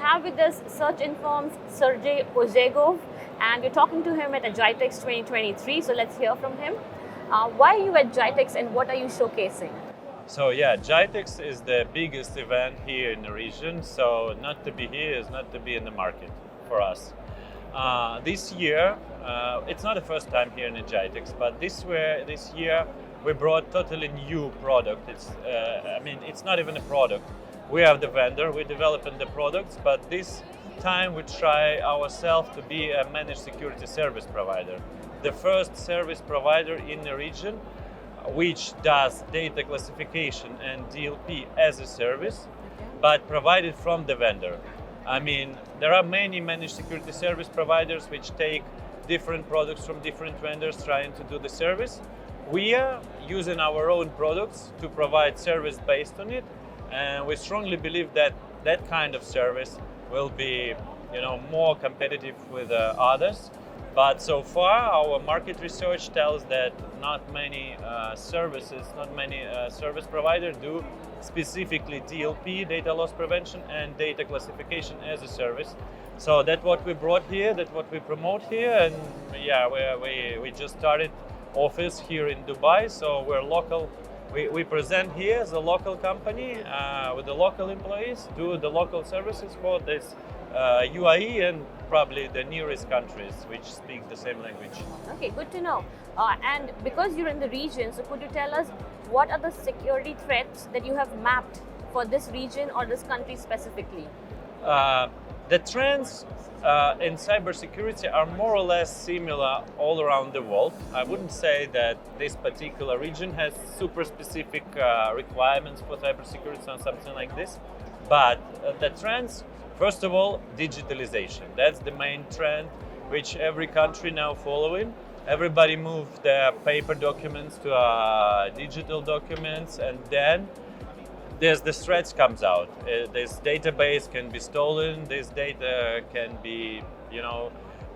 have with us SearchInForm's Sergey Ozhegov, and we're talking to him at a GITEX 2023. So let's hear from him. Why are you at GITEX and what are you showcasing? So yeah, GITEX is the biggest event here in the region. So not to be here is not to be in the market for us. This year, it's not the first time here in the GITEX, but this year we brought totally new product. It's not even a product. We are the vendor, we're developing the products, but this time we try ourselves to be a managed security service provider. The first service provider in the region which does data classification and DLP as a service, but provided from the vendor. There are many managed security service providers which take different products from different vendors trying to do the service. We are using our own products to provide service based on it, and we strongly believe that that kind of service will be, more competitive with others. But so far, our market research tells that not many service providers do specifically DLP, data loss prevention, and data classification as a service. So that's what we brought here, that's what we promote here, and yeah, we just started office here in Dubai, so we're local. We present here as a local company with the local employees, do the local services for this UAE and probably the nearest countries which speak the same language. Okay, good to know. And because you're in the region, so could you tell us what are the security threats that you have mapped for this region or this country specifically? The trends in cybersecurity are more or less similar all around the world. I wouldn't say that this particular region has super specific requirements for cybersecurity or something like this, but the trends, first of all, digitalization. That's the main trend which every country now following. Everybody moved their paper documents to digital documents, and then there's the threats comes out. This database can be stolen. This data can be,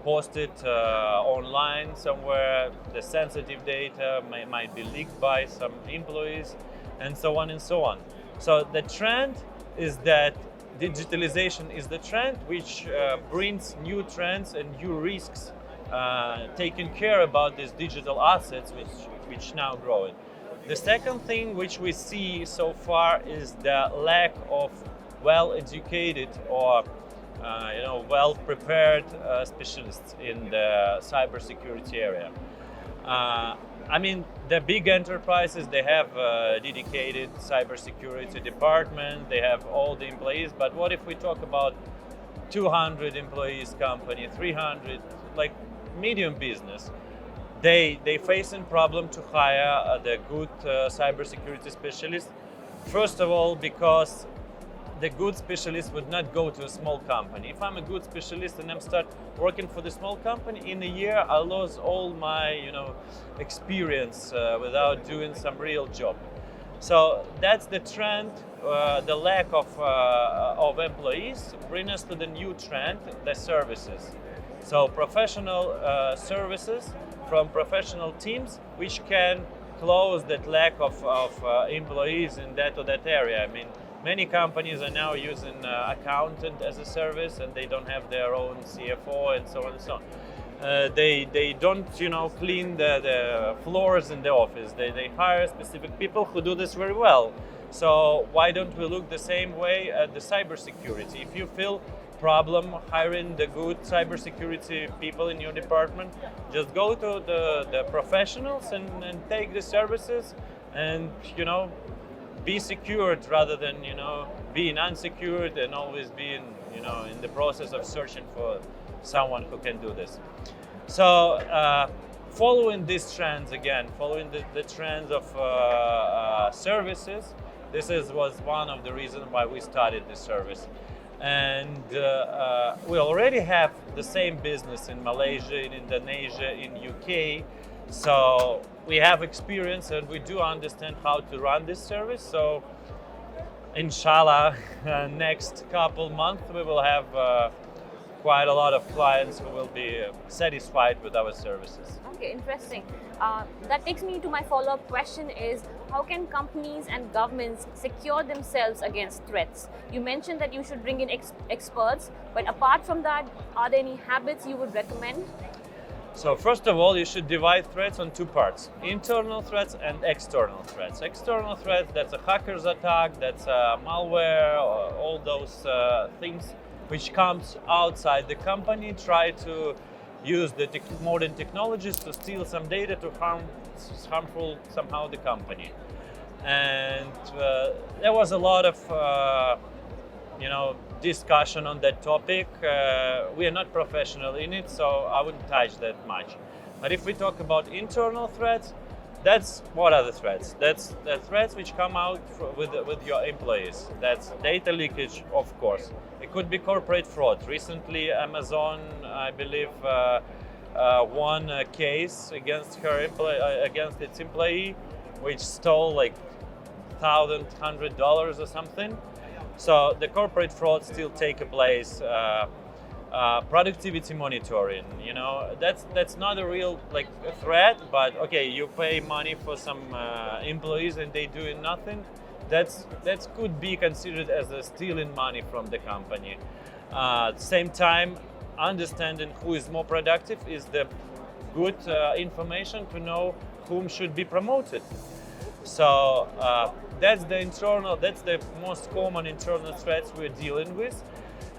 posted online somewhere. The sensitive data might be leaked by some employees, and so on and so on. So the trend is that digitalization is the trend which brings new trends and new risks, taking care about these digital assets which now growing. The second thing which we see so far is the lack of well-educated or well-prepared specialists in the cybersecurity area. The big enterprises, they have a dedicated cybersecurity department, they have all the employees, but what if we talk about 200 employees company, 300, like medium business? They facing problem to hire the good cybersecurity specialists. First of all, because the good specialist would not go to a small company. If I'm a good specialist and I'm start working for the small company, in a year I lose all my experience without doing some real job. So that's the trend. The lack of employees bring us to the new trend, the services. So professional services from professional teams which can close that lack of employees in that or that area. Many companies are now using accountant as a service, and they don't have their own CFO and so on and so on. They don't clean the floors in the office. They hire specific people who do this very well. So why don't we look the same way at the cybersecurity? If you feel problem hiring the good cybersecurity people in your department, just go to the professionals and take the services and be secured rather than being unsecured and always being in the process of searching for someone who can do this. So following these trends again, following the trends of services, this was one of the reasons why we started this service. And we already have the same business in Malaysia, in Indonesia, in UK. So we have experience and we do understand how to run this service. So inshallah, next couple months we will have quite a lot of clients who will be satisfied with our services. Okay, interesting. That takes me to my follow-up question is, how can companies and governments secure themselves against threats? You mentioned that you should bring in experts, but apart from that, are there any habits you would recommend? So first of all, you should divide threats on two parts: internal threats and external threats. External threats, that's a hacker's attack, that's malware, all those things which comes outside the company, try to use the modern technologies to steal some data to harmful somehow the company. And there was a lot of discussion on that topic. We are not professional in it, so I wouldn't touch that much. But if we talk about internal threats, what are the threats? That's the threats which come out with your employees. That's data leakage, of course. It could be corporate fraud. Recently, Amazon, I believe, won a case against its employee, which stole like $1,100 or something. So the corporate fraud still take place. Productivity monitoring, that's not a real threat, but okay, you pay money for some employees and they doing nothing. That could be considered as a stealing money from the company. At the same time, understanding who is more productive is the good information to know whom should be promoted. So that's the most common internal threats we're dealing with.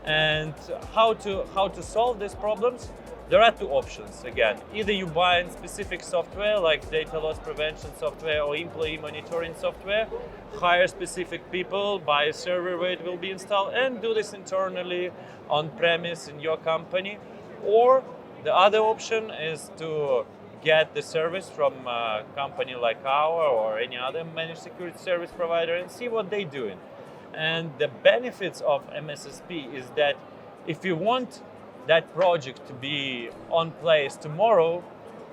And how to solve these problems? There are two options. Again, either you buy specific software like data loss prevention software or employee monitoring software, hire specific people, buy a server where it will be installed, and do this internally on premise in your company. Or the other option is to get the service from a company like our or any other managed security service provider and see what they're doing. And the benefits of MSSP is that if you want that project to be on place tomorrow,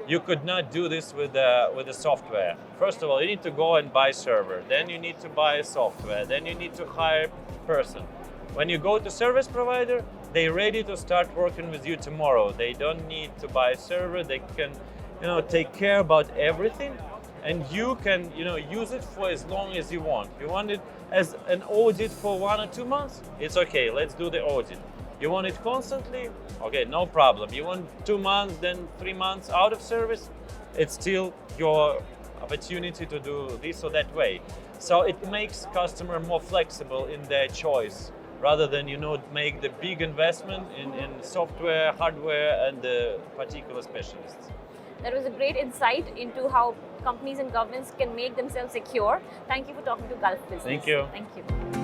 you could not do this with the software. First of all, you need to go and buy server, then you need to buy software, then you need to hire a person. When you go to service provider, they're ready to start working with you tomorrow. They don't need to buy a server. They can take care about everything, and you can use it for as long as you want. You want it as an audit for 1 or 2 months? It's okay, let's do the audit. You want it constantly? Okay, no problem. You want 2 months, then 3 months out of service? It's still your opportunity to do this or that way. So it makes customer more flexible in their choice, rather than make the big investment in software, hardware, and the particular specialists. That was a great insight into how companies and governments can make themselves secure. Thank you for talking to Gulf Business. Thank you. Thank you.